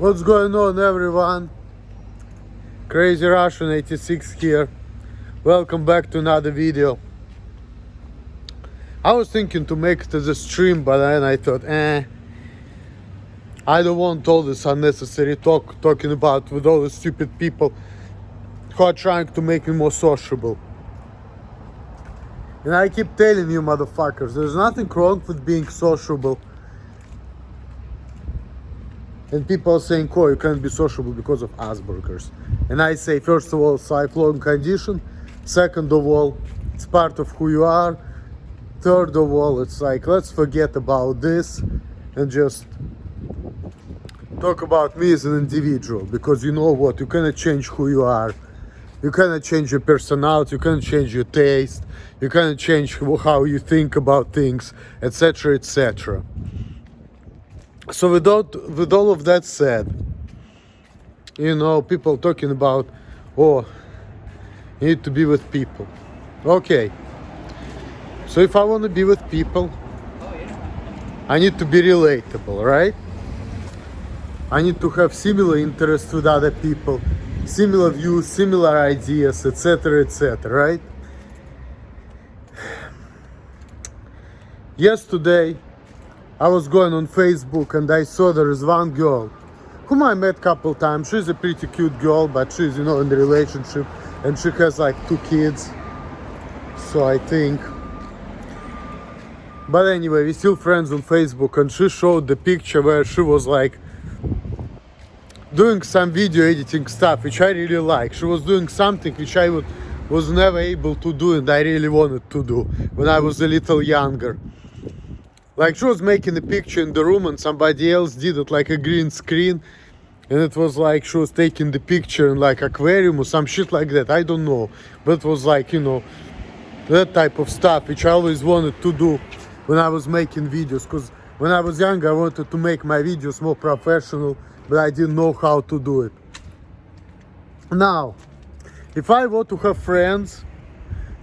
What's going on, everyone? Crazy Russian 86 here. Welcome back to another video. I was thinking to make it as a stream, but then I thought, I don't want all this unnecessary talking about with all the stupid people who are trying to make me more sociable. And I keep telling you motherfuckers, there's nothing wrong with being sociable. And people are saying, oh, you can't be sociable because of Asperger's. And I say, first of all, it's a lifelong condition. Second of all, it's part of who you are. Third of all, it's like, let's forget about this and just talk about me as an individual. Because you know what, you cannot change who you are. You cannot change your personality, you cannot change your taste, you cannot change how you think about things, etc., etc. So with all of that said, you know, people talking about, oh, you need to be with people. Okay. So if I want to be with people, I need to be relatable, right? I need to have similar interests with other people, similar views, similar ideas, etc., etc., right? Yesterday, I was going on Facebook and I saw there is one girl whom I met a couple times. She's a pretty cute girl, but she's, you know, in the relationship and she has like 2 kids. So I think. But anyway, we're still friends on Facebook, and she showed the picture where she was like doing some video editing stuff, which I really like. She was doing something which I was never able to do and I really wanted to do when I was a little younger. Like she was making a picture in the room and somebody else did it like a green screen, and it was like she was taking the picture in like aquarium or some shit like that, I don't know. But it was like, you know, that type of stuff which I always wanted to do when I was making videos, because when I was young I wanted to make my videos more professional, but I didn't know how to do it. Now, if I want to have friends,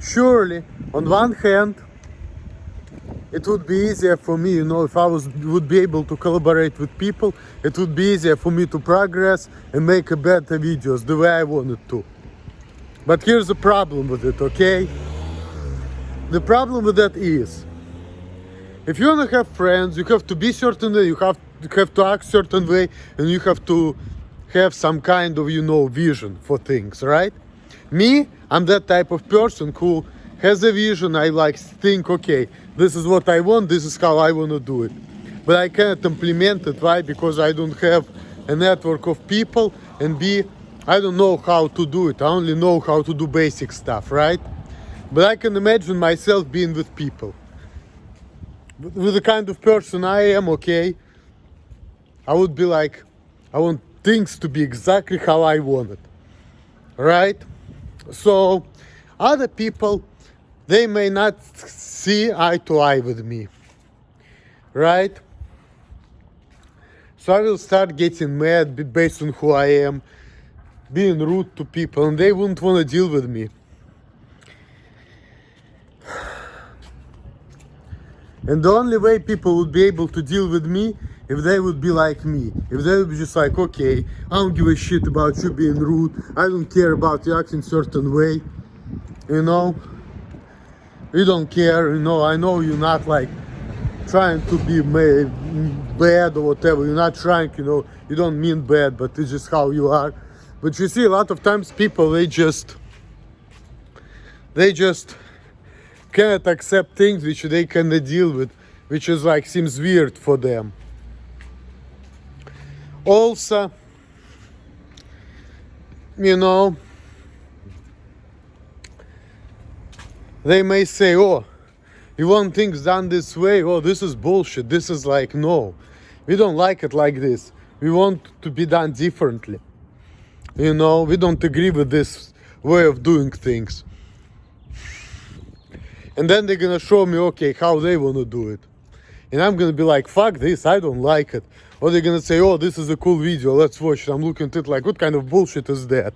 surely on one hand it would be easier for me, you know, if I would be able to collaborate with people, it would be easier for me to progress and make a better videos the way I wanted to. But here's the problem with it, okay? The problem with that is, if you want to have friends, you have to be certain way, you have to act certain way, and you have to have some kind of, you know, vision for things, right? Me, I'm that type of person who has a vision. I like think, okay, this is what I want, this is how I want to do it. But I cannot implement it, why? Because I don't have a network of people, and B, I don't know how to do it. I only know how to do basic stuff, right? But I can imagine myself being with people. With the kind of person I am, okay, I would be like, I want things to be exactly how I want it, right? So other people, they may not see eye to eye with me, right? So I will start getting mad based on who I am, being rude to people, and they wouldn't want to deal with me. And the only way people would be able to deal with me if they would be like me. If they would be just like, okay, I don't give a shit about you being rude. I don't care about you acting certain way. You know? You don't care, you know, I know you're not like trying to be bad or whatever. You're not trying, you know, you don't mean bad, but it's just how you are. But you see, a lot of times people, they just cannot accept things which they cannot deal with, which is like seems weird for them. Also, you know, they may say, oh, you want things done this way? Oh, this is bullshit. This is like, no, we don't like it like this. We want to be done differently. You know, we don't agree with this way of doing things. And then they're gonna show me, okay, how they wanna do it. And I'm gonna be like, fuck this, I don't like it. Or they're gonna say, oh, this is a cool video, let's watch it. I'm looking at it like, what kind of bullshit is that?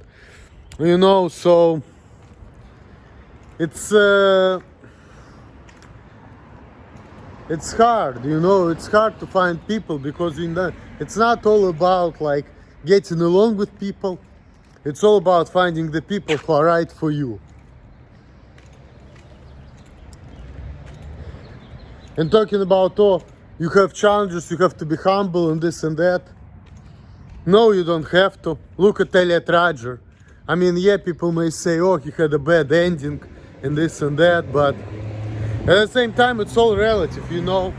You know, so it's It's hard, you know, it's hard to find people because in It's not all about like getting along with people. It's all about finding the people who are right for you. And talking about, oh, you have challenges, you have to be humble and this and that. No, you don't have to. Look at Elliot Rodger. I mean, yeah, people may say, oh, he had a bad ending and this and that, but at the same time, it's all relative, you know.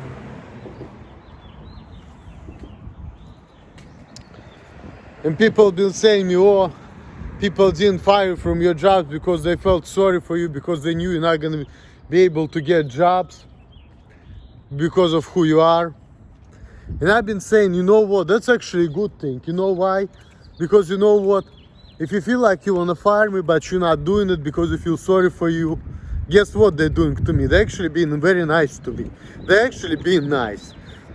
And people have been saying me, oh, people didn't fire you from your jobs because they felt sorry for you, because they knew you're not going to be able to get jobs because of who you are. And I've been saying, you know what, that's actually a good thing. You know why? Because you know what, if you feel like you want to fire me but you're not doing it because you feel sorry for you, guess what they're doing to me? They're actually being very nice to me. They're actually being nice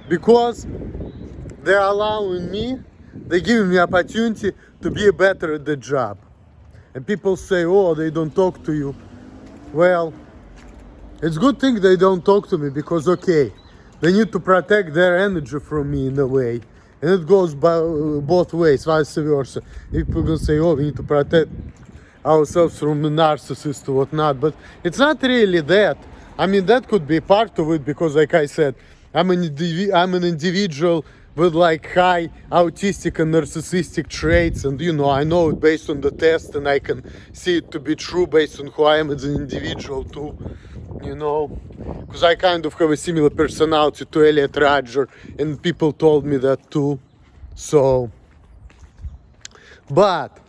because they're allowing me, they're giving me opportunity to be better at the job. And people say, oh, they don't talk to you. Well, it's a good thing they don't talk to me because, okay, they need to protect their energy from me in a way. And it goes both ways, vice versa. People can say, oh, we need to protect ourselves from the narcissist or whatnot. But it's not really that. I mean, that could be part of it because, like I said, I'm an individual with like high autistic and narcissistic traits, and you know, I know it based on the test, and I can see it to be true based on who I am as an individual too, you know, because I kind of have a similar personality to Elliot Rodger, and people told me that too. So, but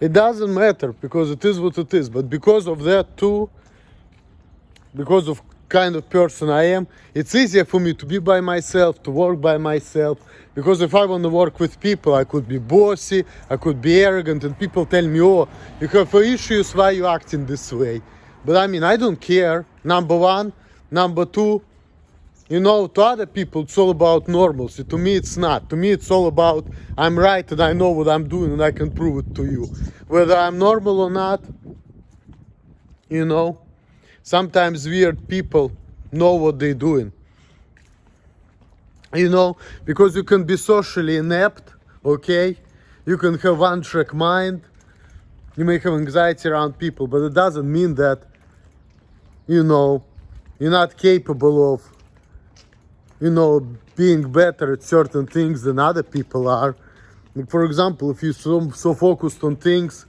it doesn't matter because it is what it is. But because of that too, because of kind of person I am, it's easier for me to be by myself, to work by myself. Because if I want to work with people, I could be bossy, I could be arrogant, and people tell me, oh, you have issues, why you acting this way? But I mean, I don't care, number one. Number two, you know, to other people, it's all about normalcy. To me, it's not. To me, it's all about, I'm right and I know what I'm doing and I can prove it to you. Whether I'm normal or not, you know. Sometimes weird people know what they're doing. You know, because you can be socially inept, okay? You can have one-track mind. You may have anxiety around people, but it doesn't mean that, you know, you're not capable of, you know, being better at certain things than other people are. Like for example, if you're so focused on things,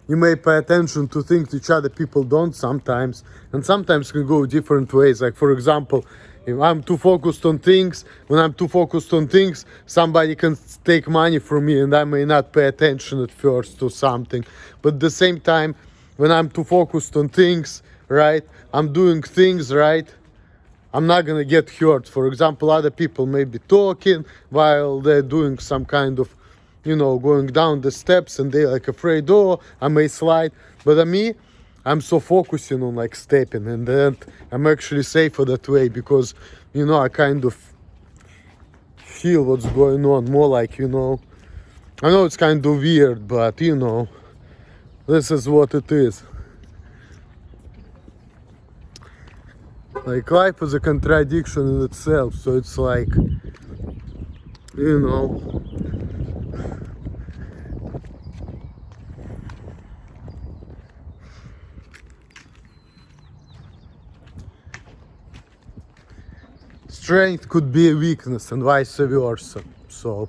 you may pay attention to things which other people don't sometimes, and sometimes can go different ways. Like for example, if I'm too focused on things, when I'm too focused on things, somebody can take money from me and I may not pay attention at first to something. But at the same time, when I'm too focused on things, right, I'm doing things right, I'm not gonna get hurt. For example, other people may be talking while they're doing some kind of, you know, going down the steps and they're like afraid, oh, I may slide. But me, I'm so focusing on like stepping, and then I'm actually safer that way because, you know, I kind of feel what's going on more like, you know, I know it's kind of weird, but you know, this is what it is. Like life is a contradiction in itself, so it's like, you know, strength could be a weakness and vice versa. So,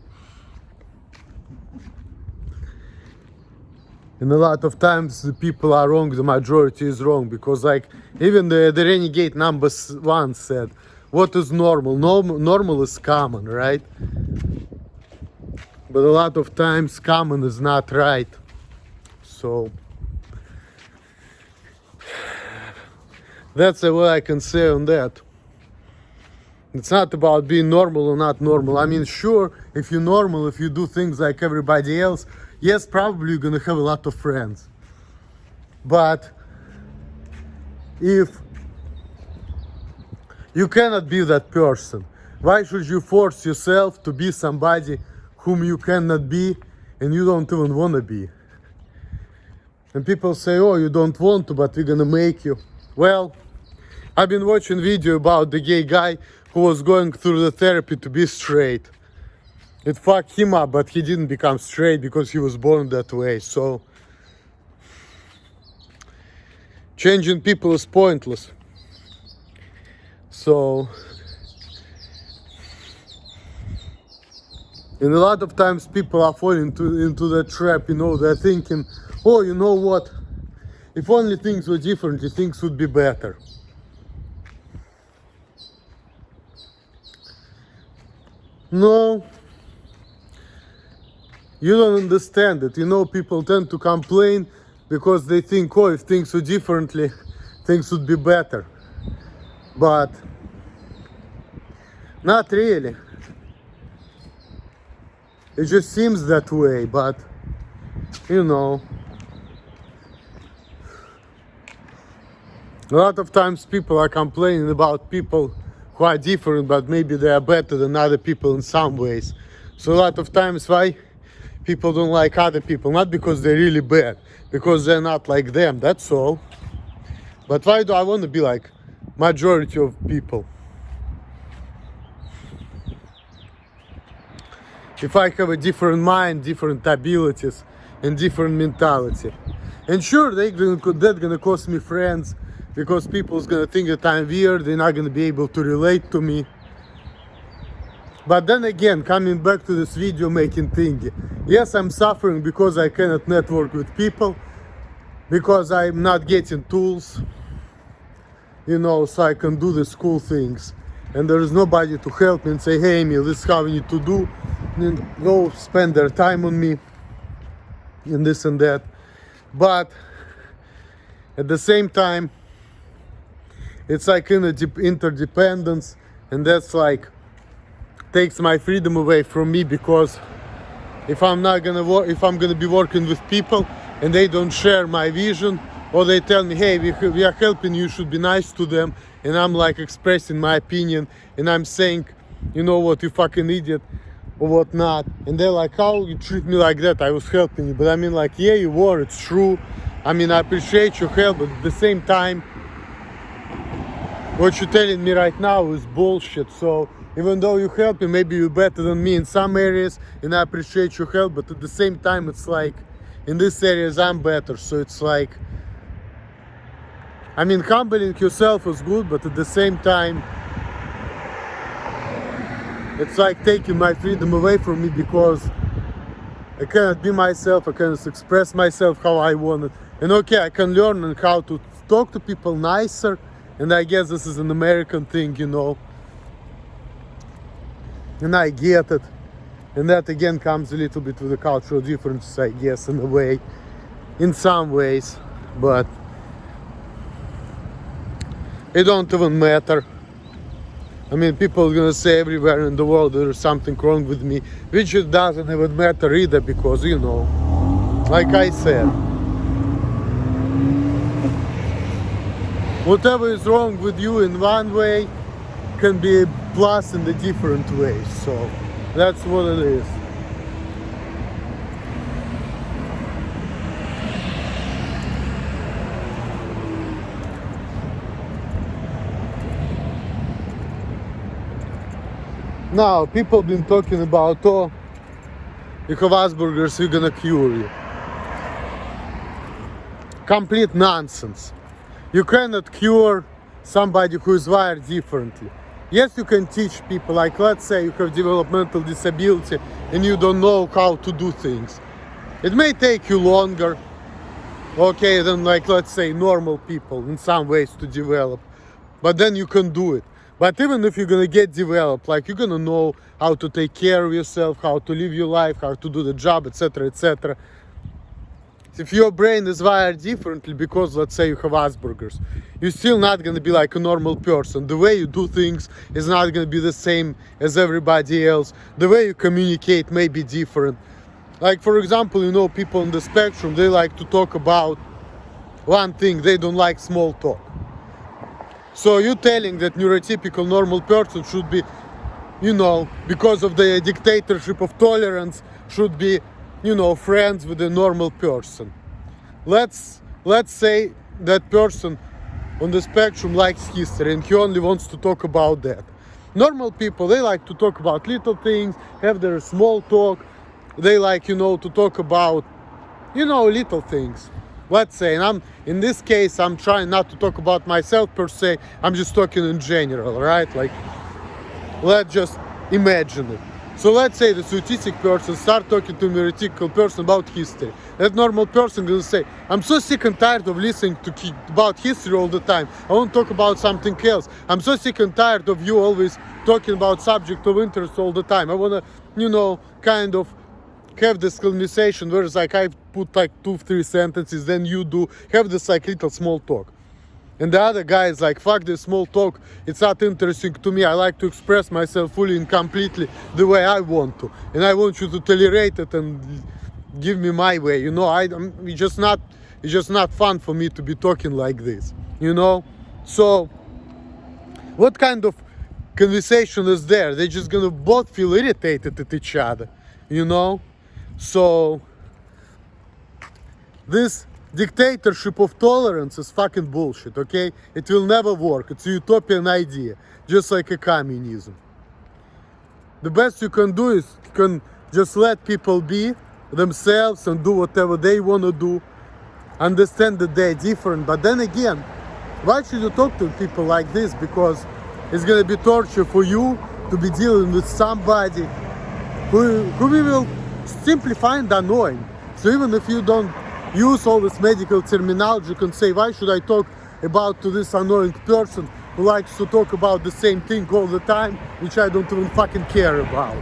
and a lot of times the people are wrong, the majority is wrong, because like even the renegade number one said, what is normal? Normal is common, right? But a lot of times common is not right. So that's what I can say on that. It's not about being normal or not normal. I mean, sure, if you're normal, if you do things like everybody else, yes, probably you're gonna have a lot of friends. But if you cannot be that person, why should you force yourself to be somebody whom you cannot be and you don't even want to be? And people say, oh, you don't want to, but we're gonna make you. Well, I've been watching video about the gay guy who was going through the therapy to be straight. It fucked him up, but he didn't become straight because he was born that way. So changing people is pointless. So, and a lot of times people are falling into that trap, you know, they're thinking, oh, you know what, if only things were differently, things would be better. No, you don't understand it. You know, people tend to complain because they think, oh, if things were differently, things would be better. But not really. It just seems that way, but you know, a lot of times people are complaining about people who are different, but maybe they are better than other people in some ways. So a lot of times why people don't like other people, not because they're really bad, because they're not like them, that's all. But why do I want to be like majority of people? If I have a different mind, different abilities, and different mentality. And sure, that's gonna cost me friends, because people's gonna think that I'm weird, they're not gonna be able to relate to me. But then again, coming back to this video making thing, yes, I'm suffering because I cannot network with people, because I'm not getting tools, you know, so I can do these cool things. And there is nobody to help me and say, hey, Emil, this is how you need to do, and go spend their time on me, and this and that. But at the same time, it's like in a interdependence, and that's like takes my freedom away from me, because if I'm not gonna work, if I'm gonna be working with people and they don't share my vision, or they tell me, hey, we are helping you, should be nice to them, and I'm like expressing my opinion, and I'm saying, you know what, you fucking idiot, or whatnot, and they're like, how you treat me like that? I was helping you. But I mean, like, yeah, you were, it's true. I mean, I appreciate your help, but at the same time, what you're telling me right now is bullshit. So even though you help me, maybe you're better than me in some areas, and I appreciate your help, but at the same time, it's like, in these areas I'm better. So it's like, I mean, humbling yourself is good, but at the same time, it's like taking my freedom away from me, because I cannot be myself, I cannot express myself how I want it. And okay, I can learn on how to talk to people nicer, and I guess this is an American thing, you know. And I get it. And that again comes a little bit with the cultural differences, I guess, in a way, in some ways. But it don't even matter. I mean, people are gonna say everywhere in the world there's something wrong with me, which it doesn't even matter either, because, you know, like I said, whatever is wrong with you in one way can be a plus in the different ways. So that's what it is. Now, people been talking about, oh, you have Asperger's, we're gonna cure you. Complete nonsense. You cannot cure somebody who is wired differently. Yes, you can teach people, like let's say you have developmental disability and you don't know how to do things. It may take you longer, okay, than like let's say normal people in some ways to develop, but then you can do it. But even if you're gonna get developed, like you're gonna know how to take care of yourself, how to live your life, how to do the job, etc., etc. If your brain is wired differently because, let's say, you have Asperger's, you're still not gonna be like a normal person. The way you do things is not gonna be the same as everybody else. The way you communicate may be different. Like, for example, you know, people on the spectrum, they like to talk about one thing, they don't like small talk. So you're telling that neurotypical normal person should be, you know, because of the dictatorship of tolerance, should be, you know, friends with a normal person. Let's say that person on the spectrum likes history and he only wants to talk about that. Normal people, they like to talk about little things, have their small talk. They like, to talk about, little things. Let's say, and in this case, I'm trying not to talk about myself per se. I'm just talking in general, right? Like, let's just imagine it. So let's say the autistic person start talking to a theoretical person about history. That normal person will say, I'm so sick and tired of listening about history all the time. I want to talk about something else. I'm so sick and tired of you always talking about subject of interest all the time. I want to, kind of have this conversation where it's like I put like 2-3 sentences, then you do have this like little small talk. And the other guy is like, fuck this small talk, it's not interesting to me. I like to express myself fully and completely the way I want to. And I want you to tolerate it and give me my way. It's just not fun for me to be talking like this. So what kind of conversation is there? They're just gonna both feel irritated at each other, So this dictatorship of tolerance is fucking bullshit, okay? It will never work. It's a utopian idea, just like a communism. The best you can do is you can just let people be themselves and do whatever they want to do. Understand that they're different, but then again, why should you talk to people like this? Because it's gonna be torture for you to be dealing with somebody who we will simply find annoying. So even if you don't use all this medical terminology, you can say, why should I talk about to this annoying person who likes to talk about the same thing all the time, which I don't even fucking care about.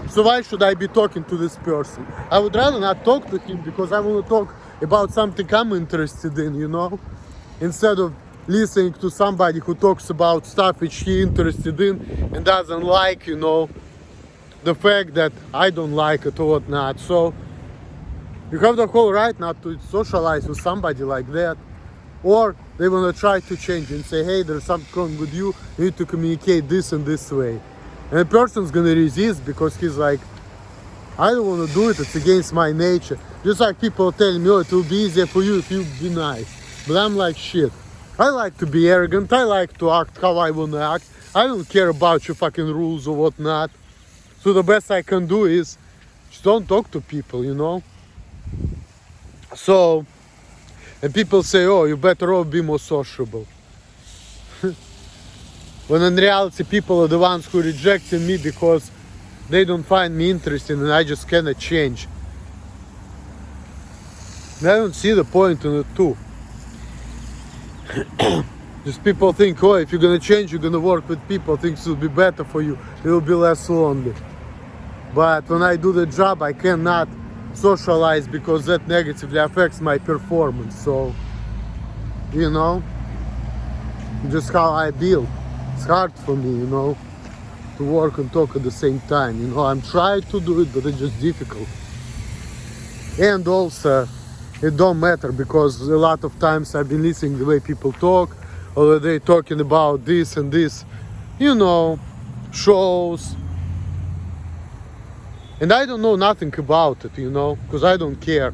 So why should I be talking to this person? I would rather not talk to him because I want to talk about something I'm interested in, instead of listening to somebody who talks about stuff which he's interested in and doesn't like, the fact that I don't like it or whatnot. So you have the whole right not to socialize with somebody like that. Or they want to try to change and say, hey, there's something wrong with you. You need to communicate this and this way. And the person's going to resist because he's like, I don't want to do it. It's against my nature. Just like people telling me, it will be easier for you if you be nice. But I'm like, shit. I like to be arrogant. I like to act how I want to act. I don't care about your fucking rules or whatnot. So the best I can do is just don't talk to people, So, and people say, oh, you better off be more sociable. When in reality, people are the ones who rejecting me because they don't find me interesting and I just cannot change. And I don't see the point in it too. Just people think, oh, if you're gonna change, you're gonna work with people, things will be better for you, it will be less lonely. But when I do the job, I cannot socialize because that negatively affects my performance. So, just how I build. It's hard for me, to work and talk at the same time. I'm trying to do it, but it's just difficult. And also, it don't matter because a lot of times I've been listening the way people talk, or they're talking about this and this, shows. And I don't know nothing about it, because I don't care.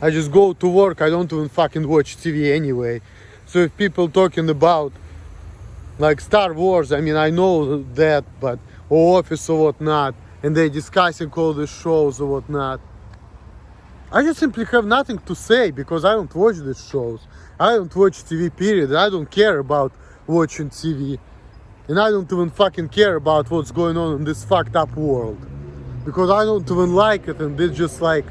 I just go to work, I don't even fucking watch TV anyway. So if people talking about like Star Wars, I know that, but or Office or whatnot, and they discussing all the shows or whatnot, I just simply have nothing to say because I don't watch these shows. I don't watch TV, period. I don't care about watching TV. And I don't even fucking care about what's going on in this fucked up world. Because I don't even like it, and it just like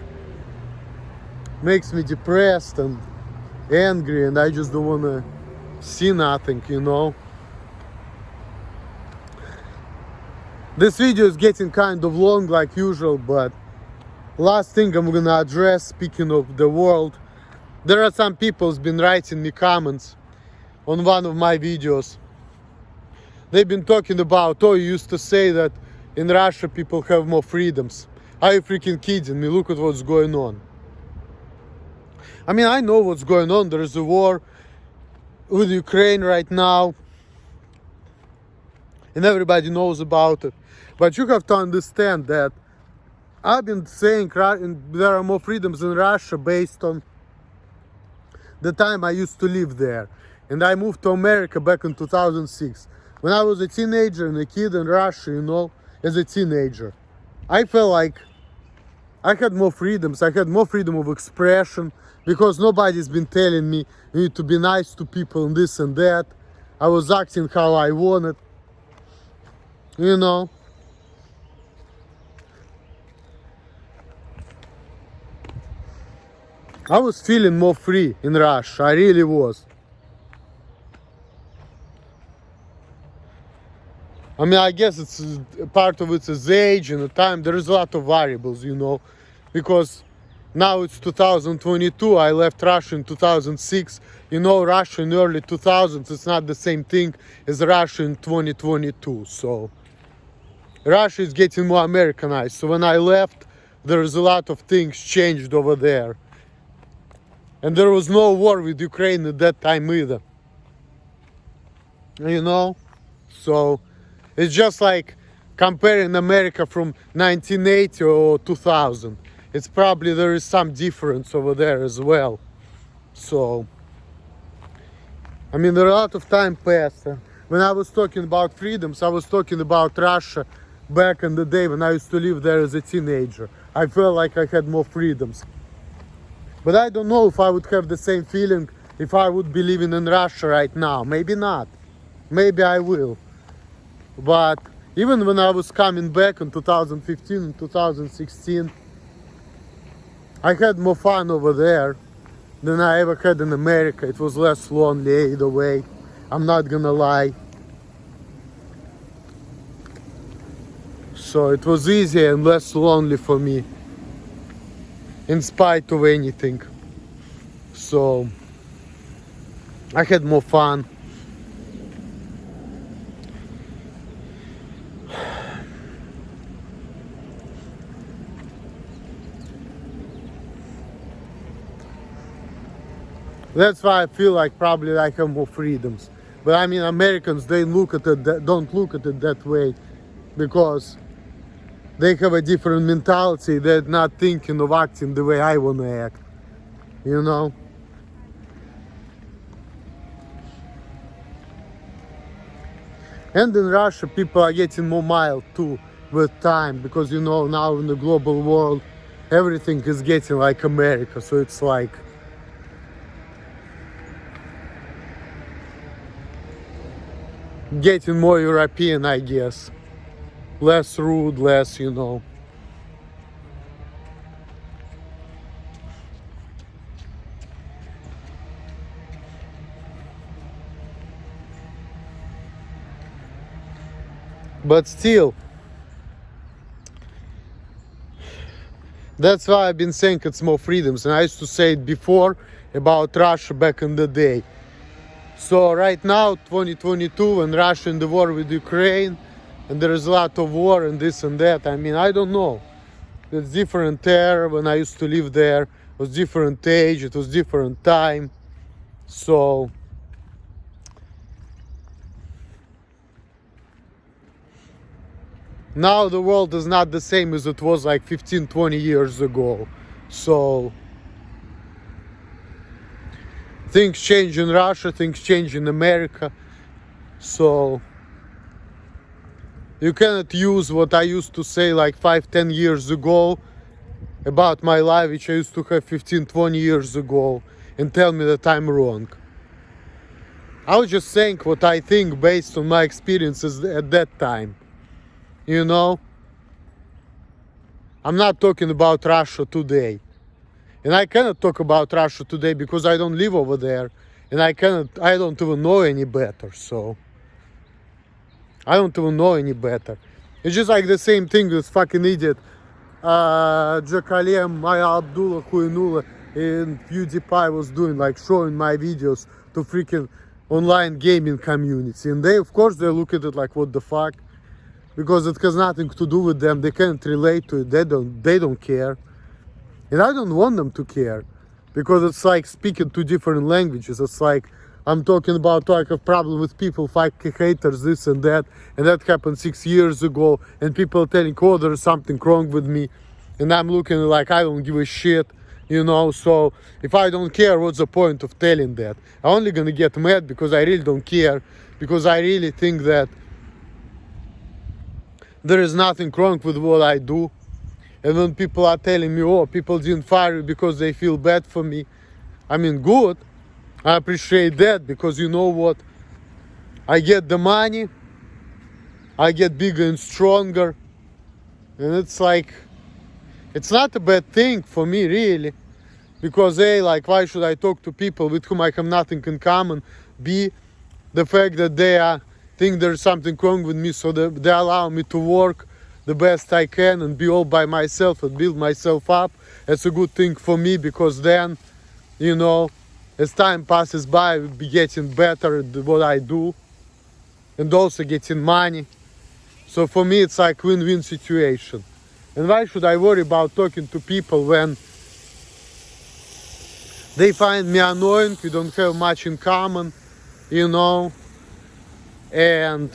makes me depressed and angry, and I just don't wanna see nothing, This video is getting kind of long like usual, but last thing I'm gonna address, speaking of the world, there are some people who's been writing me comments on one of my videos. They've been talking about, oh, you used to say that in Russia people have more freedoms. Are you freaking kidding me? Look at what's going on. I know what's going on. There's a war with Ukraine right now. And everybody knows about it. But you have to understand that I've been saying there are more freedoms in Russia based on the time I used to live there. And I moved to America back in 2006. When I was a teenager and a kid in Russia, you know, as a teenager, I felt like I had more freedoms. I had more freedom of expression because nobody's been telling me you need to be nice to people and this and that. I was acting how I wanted, you know. I was feeling more free in Russia. I really was. I mean, I guess it's part of it is age and the time. There is a lot of variables, you know, because now it's 2022. I left Russia in 2006. You know, Russia in early 2000s, it's not the same thing as Russia in 2022. So Russia is getting more Americanized. So when I left, there is a lot of things changed over there. And there was no war with Ukraine at that time either. You know? So it's just like comparing America from 1980 or 2000. It's probably there is some difference over there as well. So, I mean, there are a lot of time passed. When I was talking about freedoms, I was talking about Russia back in the day when I used to live there as a teenager. I felt like I had more freedoms. But I don't know if I would have the same feeling if I would be living in Russia right now. Maybe not. Maybe I will. But even when I was coming back in 2015 and 2016, I had more fun over there than I ever had in America. It was less lonely either way. I'm not gonna lie. So it was easier and less lonely for me, in spite of anything. So I had more fun. That's why I feel like probably I have more freedoms. But I mean, Americans, they look at it, don't look at it that way because they have a different mentality. They're not thinking of acting the way I want to act, you know? And in Russia, people are getting more mild too with time because, you know, now in the global world, everything is getting like America. So it's like, getting more European, I guess. Less rude, less, you know. But still, that's why I've been saying it's more freedoms. And I used to say it before about Russia back in the day. So right now, 2022, when Russia in the war with Ukraine, and there is a lot of war and this and that, I mean, I don't know. It's different era when I used to live there. It was different age, it was different time. So now the world is not the same as it was like 15, 20 years ago. So things change in Russia, things change in America. So you cannot use what I used to say like 5, 10 years ago about my life, which I used to have 15, 20 years ago, and tell me that I'm wrong. I was just saying what I think based on my experiences at that time. You know? I'm not talking about Russia today. And I cannot talk about Russia today because I don't live over there. And I don't even know any better, so. I don't even know any better. It's just like the same thing with fucking idiot. Jakalem, Maya Abdullah, Huinula, and PewDiePie was doing, like showing my videos to freaking online gaming community. And they, of course, they look at it like, what the fuck? Because it has nothing to do with them. They can't relate to it. They don't care. And I don't want them to care. Because it's like speaking two different languages. It's like, I'm talking about like a problem with people, fucking haters, this and that happened 6 years ago, and people telling, oh, there's something wrong with me, and I'm looking like I don't give a shit You know, so if I don't care, what's the point of telling that? I'm only gonna get mad because I really don't care, because I really think that there is nothing wrong with what I do. And when people are telling me, oh, people didn't fire you because they feel bad for me, I mean, good. I appreciate that, because you know what? I get the money, I get bigger and stronger, and it's like, it's not a bad thing for me, really. Because A, like, why should I talk to people with whom I have nothing in common? B, the fact that they think there's something wrong with me, so they allow me to work the best I can and be all by myself and build myself up. It's a good thing for me, because then, you know, as time passes by, I will be getting better at what I do and also getting money. So for me, it's like win-win situation. And why should I worry about talking to people when they find me annoying, we don't have much in common, you know, and,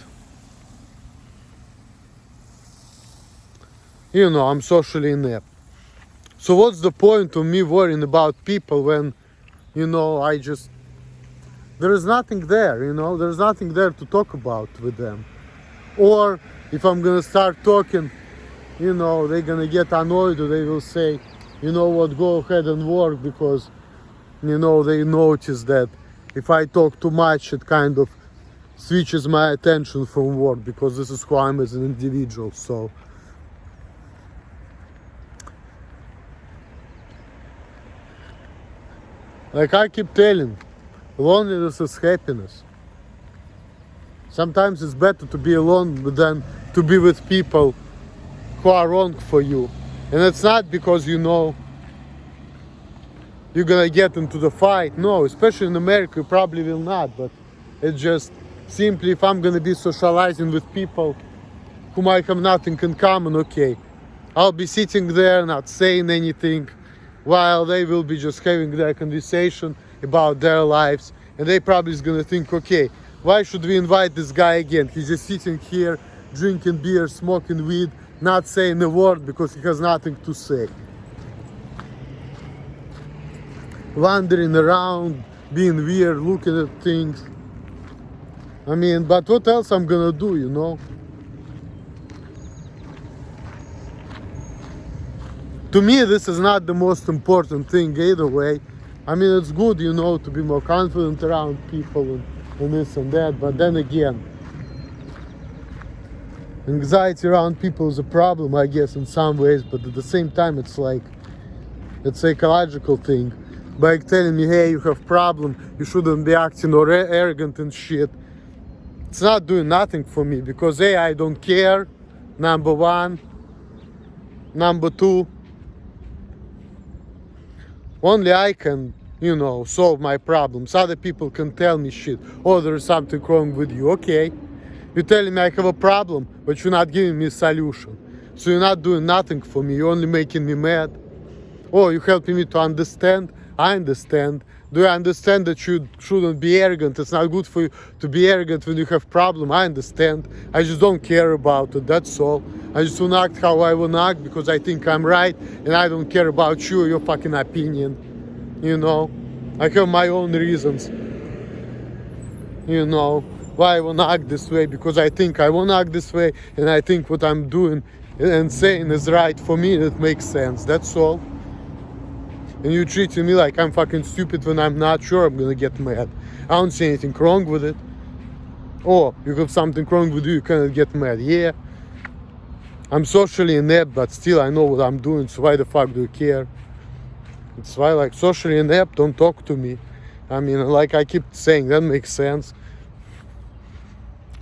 you know, I'm socially inept. So what's the point of me worrying about people when, you know, there is nothing there, you know, there's nothing there to talk about with them. Or if I'm gonna start talking, you know, they're gonna get annoyed, or they will say, you know what, go ahead and work, because, you know, they notice that if I talk too much, it kind of switches my attention from work, because this is who I am as an individual. So like I keep telling, loneliness is happiness. Sometimes it's better to be alone than to be with people who are wrong for you. And it's not because, you know, you're gonna get into the fight. No, especially in America, you probably will not. But it's just simply, if I'm gonna be socializing with people whom I have nothing in common, okay, I'll be sitting there not saying anything, while they will be just having their conversation about their lives. And they probably is gonna think, okay, why should we invite this guy again? He's just sitting here, drinking beer, smoking weed, not saying a word because he has nothing to say. Wandering around, being weird, looking at things. I mean, but what else I'm gonna do, you know? To me, this is not the most important thing either way. I mean, it's good, you know, to be more confident around people and this and that, but then again, anxiety around people is a problem, I guess, in some ways, but at the same time, it's like, it's a psychological thing. By telling me, hey, you have problem, you shouldn't be acting or arrogant and shit, it's not doing nothing for me, because A, I don't care, number one. Number two, only I can, you know, solve my problems. Other people can tell me shit. Oh, there's something wrong with you. Okay. You're telling me I have a problem, but you're not giving me a solution. So you're not doing nothing for me. You're only making me mad. Oh, you're helping me to understand. I understand. Do I understand that you shouldn't be arrogant? It's not good for you to be arrogant when you have problem. I understand. I just don't care about it. That's all. I just want to act how I want to act because I think I'm right, and I don't care about you or your fucking opinion. You know, I have my own reasons. You know, why I want to act this way, because I think I want to act this way, and I think what I'm doing and saying is right for me, and it makes sense. That's all. And you treating me like I'm fucking stupid when I'm not, sure, I'm gonna get mad. I don't see anything wrong with it. Oh, you have something wrong with you, you cannot get mad. Yeah, I'm socially inept, but still I know what I'm doing, so why the fuck do you care? It's why, like, socially inept, don't talk to me. I mean, like I keep saying, that makes sense.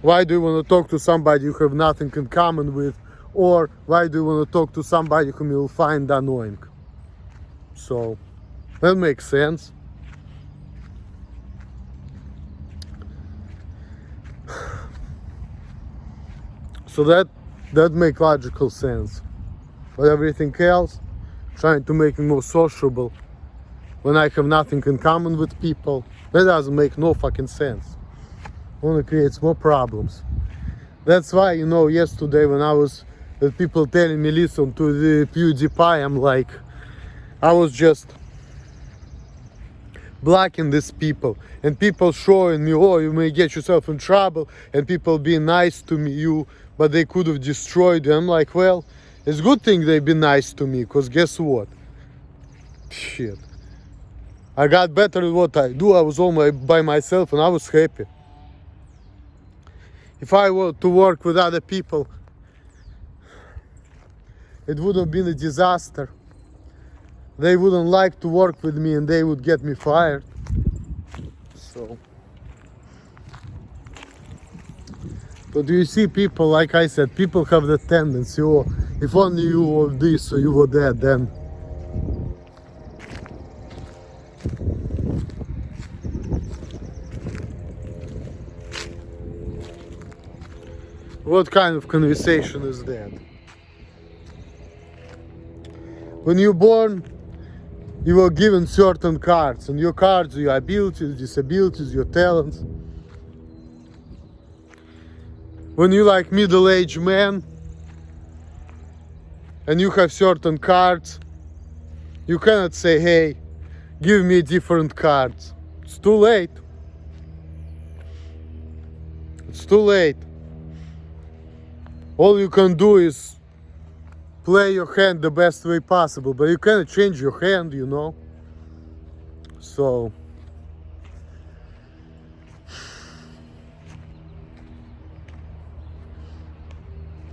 Why do you want to talk to somebody you have nothing in common with? Or why do you want to talk to somebody whom you'll find annoying? So, that makes sense. So that makes logical sense. But everything else, trying to make it more sociable when I have nothing in common with people, that doesn't make no fucking sense. Only creates more problems. That's why, you know, yesterday when I was with people telling me listen to the PewDiePie, I'm like, I was just blocking these people, and people showing me, oh, you may get yourself in trouble, and people being nice to me, but they could have destroyed you. I'm like, well, it's a good thing they be nice to me, because guess what? Shit. I got better at what I do. I was all by myself and I was happy. If I were to work with other people, it would have been a disaster. They wouldn't like to work with me and they would get me fired. So, but you see, people, like I said, people have the tendency, oh, if only you were this or you were that, then what kind of conversation is that? When you're born, you were given certain cards, and your cards are your abilities, disabilities, your talents. When you're like middle-aged man, and you have certain cards, you cannot say, hey, give me different cards. It's too late. It's too late. All you can do is play your hand the best way possible, but you cannot change your hand, you know. So,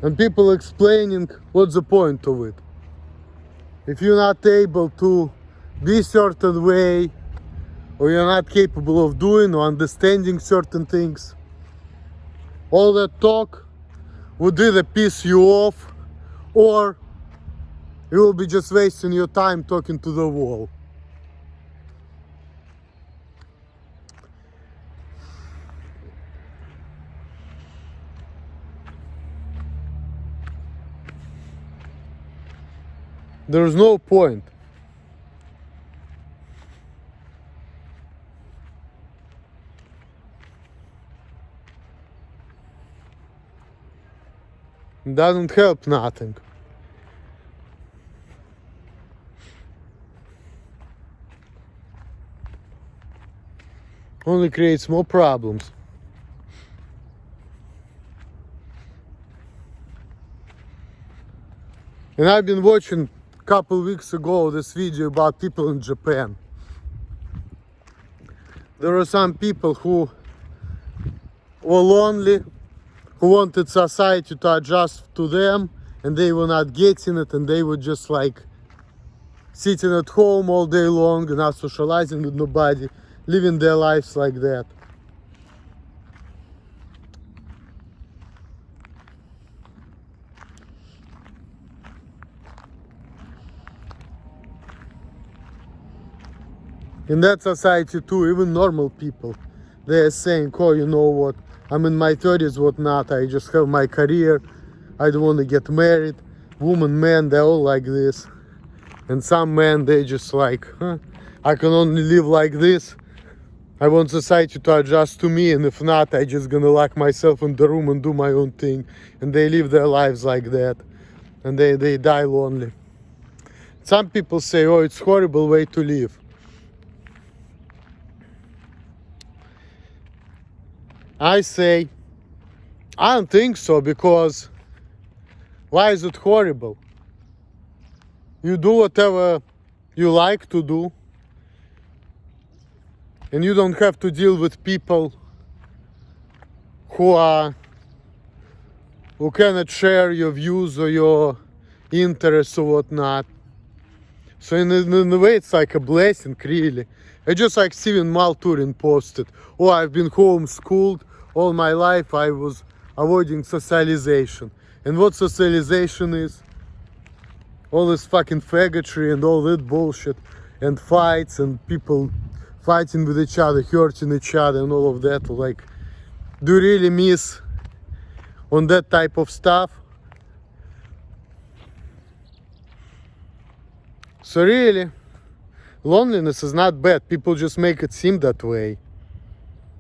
and people explaining what's the point of it. If you're not able to be a certain way, or you're not capable of doing or understanding certain things, all that talk would either piss you off, or you will be just wasting your time talking to the wall. There's no point. It doesn't help nothing. Only creates more problems. And I've been watching a couple weeks ago this video about people in Japan. There are some people who were lonely, who wanted society to adjust to them, and they were not getting it, and they were just like sitting at home all day long and not socializing with nobody, living their lives like that. In that society too, even normal people, they're saying, oh, you know what, I'm in my 30s, what not, I just have my career, I don't want to get married. Women, men, they're all like this. And some men, they just like, I can only live like this. I want society to adjust to me, and if not, I just gonna lock myself in the room and do my own thing. And they live their lives like that. And they die lonely. Some people say, oh, it's a horrible way to live. I say, I don't think so, because why is it horrible? You do whatever you like to do, and you don't have to deal with people who cannot share your views or your interests or whatnot. So in a way, it's like a blessing, really. It's just like Steven Malturin posted, oh, I've been homeschooled all my life, I was avoiding socialization. And what socialization is? All this fucking faggotry and all that bullshit, and fights, and people fighting with each other, hurting each other, and all of that. Like, do you really miss on that type of stuff? So really, loneliness is not bad. People just make it seem that way.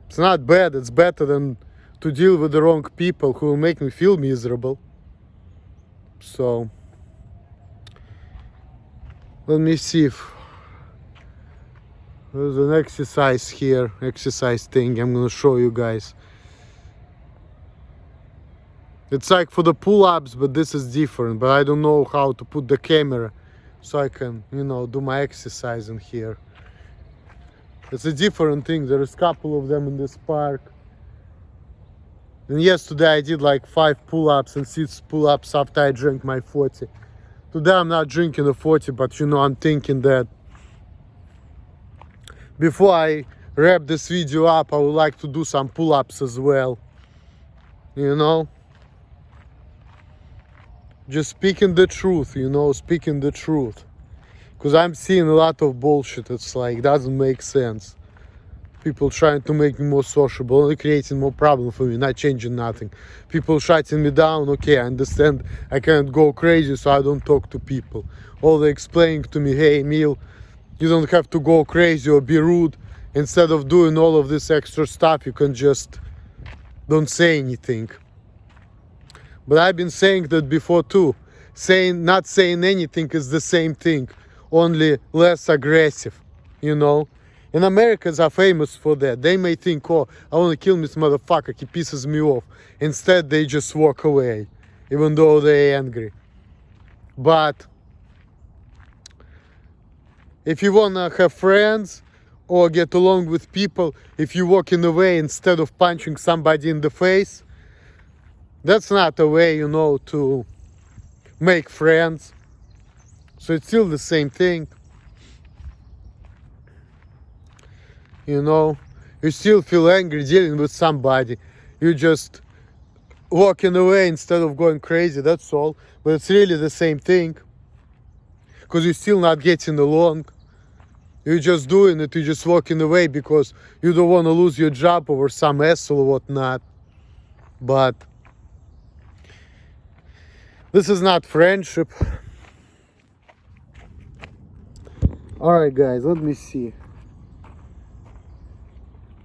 It's not bad. It's better than to deal with the wrong people who will make me feel miserable. So, let me see if There's an exercise here, exercise thing I'm gonna show you guys. It's like for the pull-ups, but this is different. But I don't know how to put the camera so I can, do my exercise in here. It's a different thing. There's a couple of them in this park. And yesterday I did like 5 pull-ups and 6 pull-ups after I drank my 40. Today I'm not drinking a 40, but I'm thinking that before I wrap this video up, I would like to do some pull-ups as well. Just speaking the truth, speaking the truth. Because I'm seeing a lot of bullshit. It's like, doesn't make sense. People trying to make me more sociable, only creating more problem for me, not changing nothing. People shutting me down, okay, I understand I can't go crazy, so I don't talk to people. Or they explaining to me, hey, Emil, you don't have to go crazy or be rude. Instead of doing all of this extra stuff, you can just don't say anything. But I've been saying that before too. Not saying anything is the same thing, only less aggressive, And Americans are famous for that. They may think, oh, I want to kill this motherfucker, he pisses me off. Instead, they just walk away, even though they're angry. But if you want to have friends or get along with people, if you walk in the way instead of punching somebody in the face, that's not a way, to make friends. So it's still the same thing. You still feel angry dealing with somebody. You just walking away instead of going crazy, that's all. But it's really the same thing. Because you're still not getting along. You're just doing it, you're just walking away because you don't want to lose your job over some asshole or whatnot. But this is not friendship. Alright guys, let me see.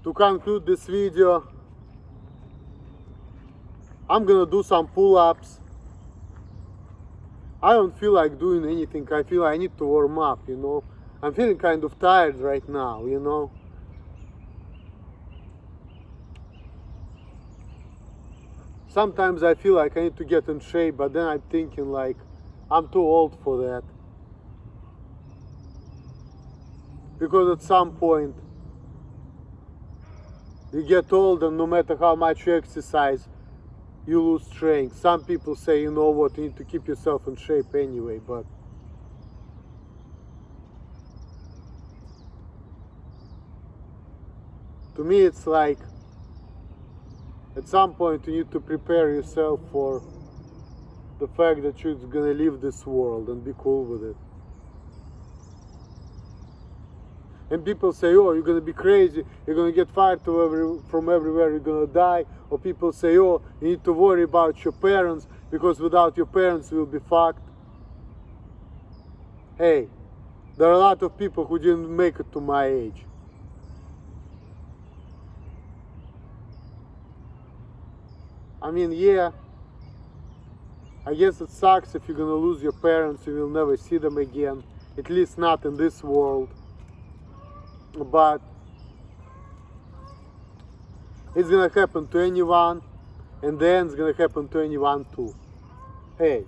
To conclude this video, I'm gonna do some pull-ups. I don't feel like doing anything. I feel I need to warm up, I'm feeling kind of tired right now, Sometimes I feel like I need to get in shape, but then I'm thinking like, I'm too old for that. Because at some point, you get old and no matter how much you exercise, you lose strength. Some people say, you know what, you need to keep yourself in shape anyway, but to me it's like, at some point you need to prepare yourself for the fact that you're gonna leave this world and be cool with it. And people say, oh, you're gonna be crazy, you're gonna get fired from everywhere, you're gonna die. Or people say, oh, you need to worry about your parents because without your parents you'll be fucked. Hey, there are a lot of people who didn't make it to my age. I mean, yeah, I guess it sucks if you're gonna lose your parents, you will never see them again, at least not in this world. But it's gonna happen to anyone, and then it's gonna happen to anyone too. Hey,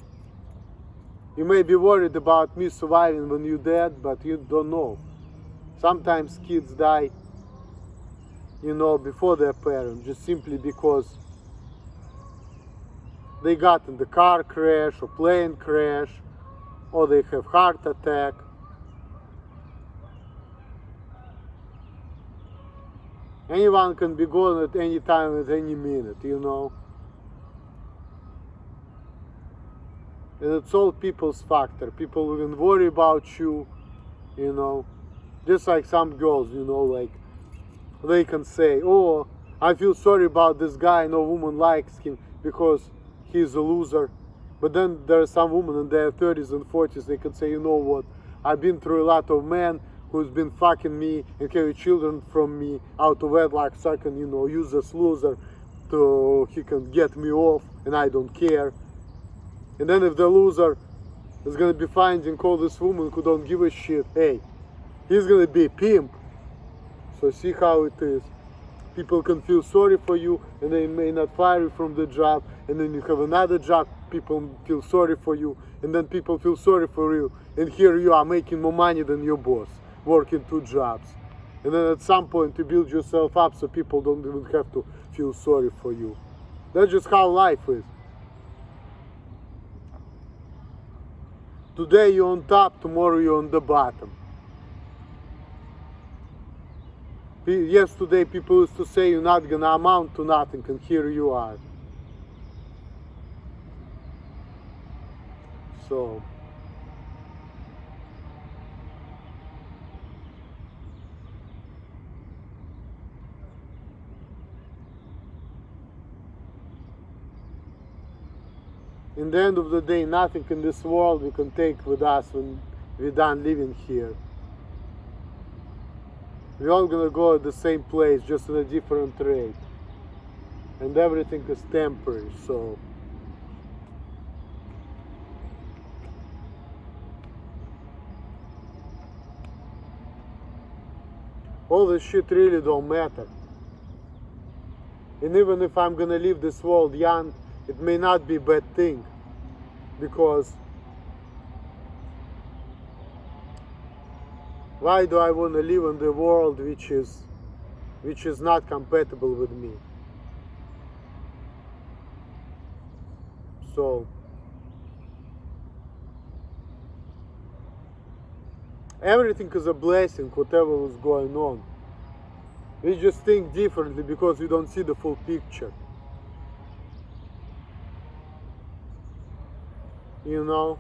you may be worried about me surviving when you're dead, but you don't know. Sometimes kids die, before their parents, just simply because they got in the car crash or plane crash, or they have heart attack. Anyone can be gone at any time, at any minute, And it's all people's factor. People will worry about you, Just like some girls, like they can say, oh, I feel sorry about this guy, no woman likes him because he's a loser. But then there are some women in their 30s and 40s, they can say, you know what, I've been through a lot of men who's been fucking me and carry children from me out of wedlock, so I can, use this loser to, he can get me off and I don't care. And then if the loser is gonna be finding all this woman who don't give a shit, hey, he's gonna be a pimp So see how it is. People can feel sorry for you and they may not fire you from the job, and then you have another job, people feel sorry for you, and then people feel sorry for you, and here you are making more money than your boss, working 2 jobs. And then at some point you build yourself up so people don't even have to feel sorry for you. That's just how life is. Today you're on top, tomorrow you're on the bottom. Yesterday people used to say you're not gonna amount to nothing, and here you are. So in the end of the day, nothing in this world we can take with us when we're done living here. We're all gonna go at the same place, just at a different rate. And everything is temporary, so all this shit really don't matter. And even if I'm gonna leave this world young, it may not be a bad thing, because why do I want to live in the world which is not compatible with me? So everything is a blessing, whatever was going on. We just think differently because we don't see the full picture. You know?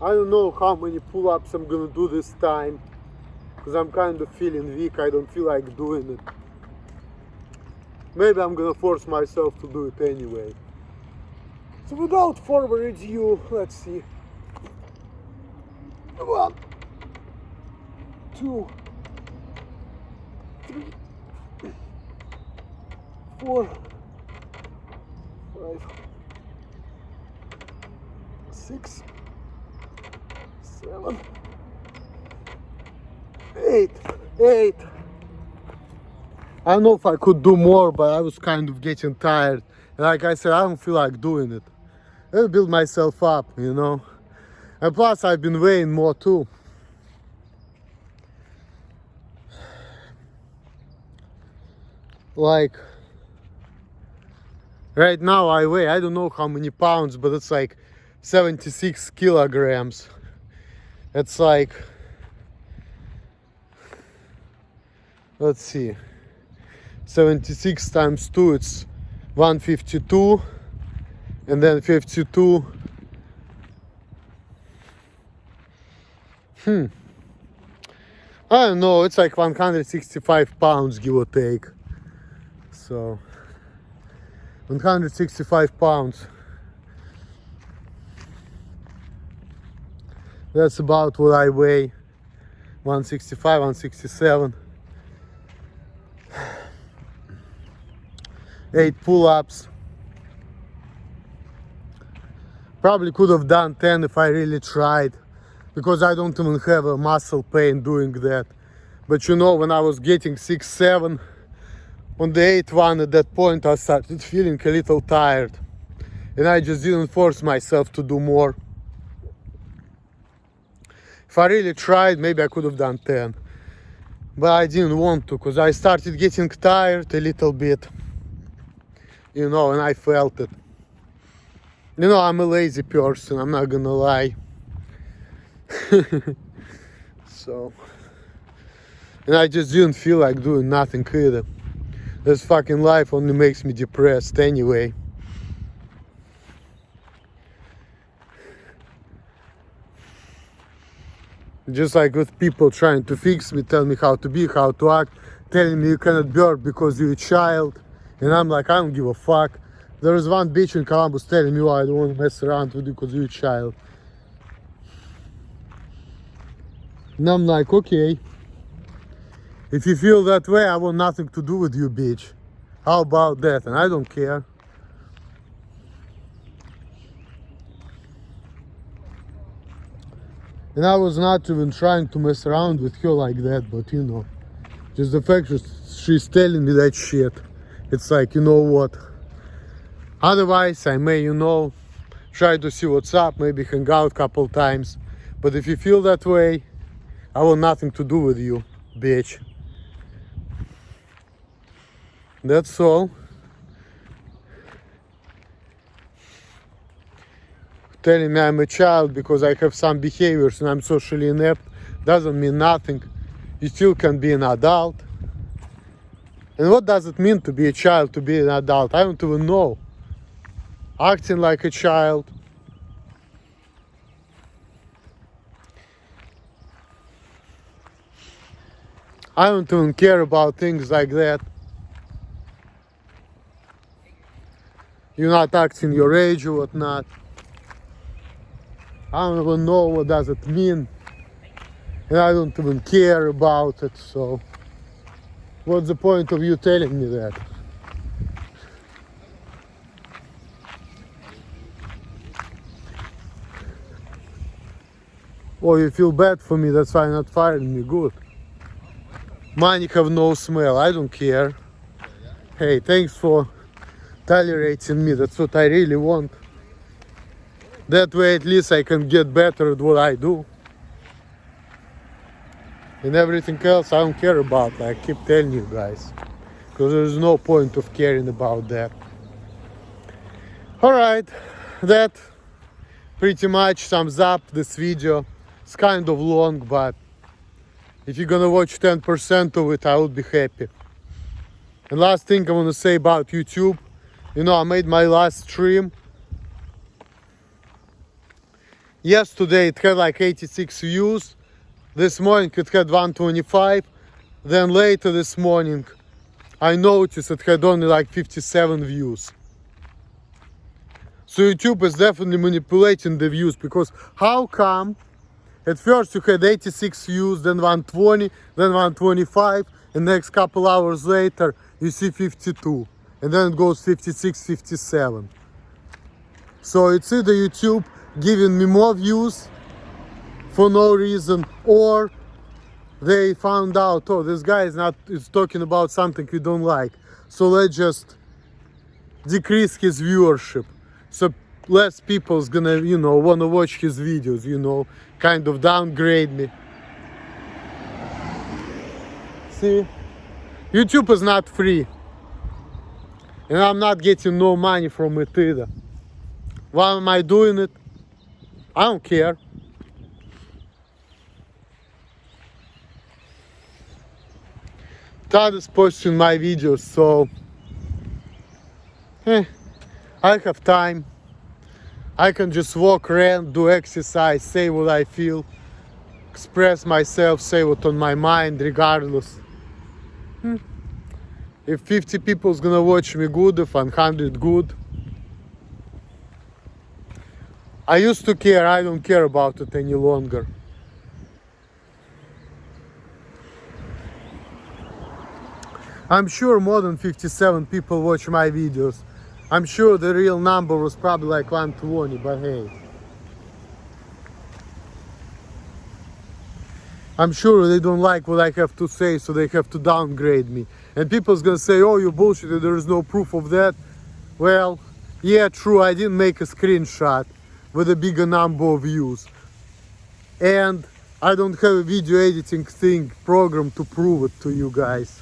I don't know how many pull-ups I'm gonna do this time, because I'm kind of feeling weak. I don't feel like doing it. Maybe I'm gonna force myself to do it anyway. So without further ado, let's see. 1, 2, 3, 4, 5, 6, 7, 8. I don't know if I could do more, but I was kind of getting tired. And like I said, I don't feel like doing it. I'll build myself up, you know. And plus I've been weighing more too. Like right now I weigh, I don't know how many pounds, but it's like 76 kilograms. It's like, let's see, 76 times 2, it's 152, and then 52. I don't know, it's like 165 pounds, give or take. So 165 pounds. That's about what I weigh. 165, 167. 8 pull-ups. Probably could have done 10 if I really tried, because I don't even have a muscle pain doing that. But you know, when I was getting 6, 7 on the 8th one, at that point I started feeling a little tired, and I just didn't force myself to do more. If I really tried, maybe I could have done 10, but I didn't want to, because I started getting tired a little bit, you know, and I felt it. You know, I'm a lazy person, I'm not gonna lie. So, and I just didn't feel like doing nothing either. This fucking life only makes me depressed anyway. Just like with people trying to fix me, tell me how to be, how to act, telling me you cannot burp because you're a child. And I'm like, I don't give a fuck. There was one bitch in Columbus telling me, I don't want to mess around with you because you're a child. And I'm like, okay, if you feel that way, I want nothing to do with you, bitch. How about that? And I don't care. And I was not even trying to mess around with her like that, but you know, just the fact that she's telling me that shit, it's like, you know what? Otherwise, I may, you know, try to see what's up, maybe hang out a couple times. But if you feel that way, I want nothing to do with you, bitch. That's all. Telling me I'm a child because I have some behaviors and I'm socially inept doesn't mean nothing. You still can be an adult. And what does it mean to be a child, to be an adult? I don't even know. Acting like a child. I don't even care about things like that. You're not acting your age or whatnot. I don't even know what does it mean. And I don't even care about it, so what's the point of you telling me that? Oh, you feel bad for me, that's why you're not firing me, good. Money have no smell, I don't care. Hey, thanks for tolerating me, that's what I really want. That way at least I can get better at what I do. And everything else I don't care about, I keep telling you guys. Because there's no point of caring about that. Alright, that pretty much sums up this video. It's kind of long, but if you're gonna watch 10% of it, I would be happy. And last thing I want to say about YouTube, you know, I made my last stream. Yesterday it had like 86 views. This morning it had 125. Then later this morning I noticed it had only like 57 views. So YouTube is definitely manipulating the views, because how come at first you had 86 views, then 120, then 125, and next couple hours later you see 52, and then it goes 56, 57. So it's either YouTube giving me more views for no reason, or they found out, oh, this guy is talking about something we don't like, so let's just decrease his viewership, so less people's gonna, you know, wanna watch his videos, you know, kind of downgrade me. See, YouTube is not free, and I'm not getting no money from it either. Why am I doing it? I don't care. Todd is posting my videos, so I have time. I can just walk around, do exercise, say what I feel, express myself, say what's on my mind, regardless. If 50 people's gonna watch me, good. If 100, good. I used to care, I don't care about it any longer. I'm sure more than 57 people watch my videos. I'm sure the real number was probably like 120, but hey. I'm sure they don't like what I have to say, so they have to downgrade me. And people's gonna say, oh, you bullshit, there is no proof of that. Well, yeah, true, I didn't make a screenshot with a bigger number of views. And I don't have a video editing program to prove it to you guys.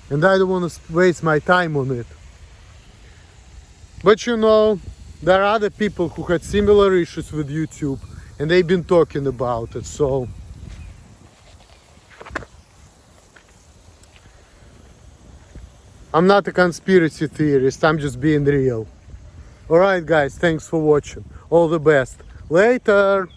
And I don't want to waste my time on it. But you know, there are other people who had similar issues with YouTube, and they've been talking about it, so I'm not a conspiracy theorist, I'm just being real. Alright guys, thanks for watching. All the best. Later!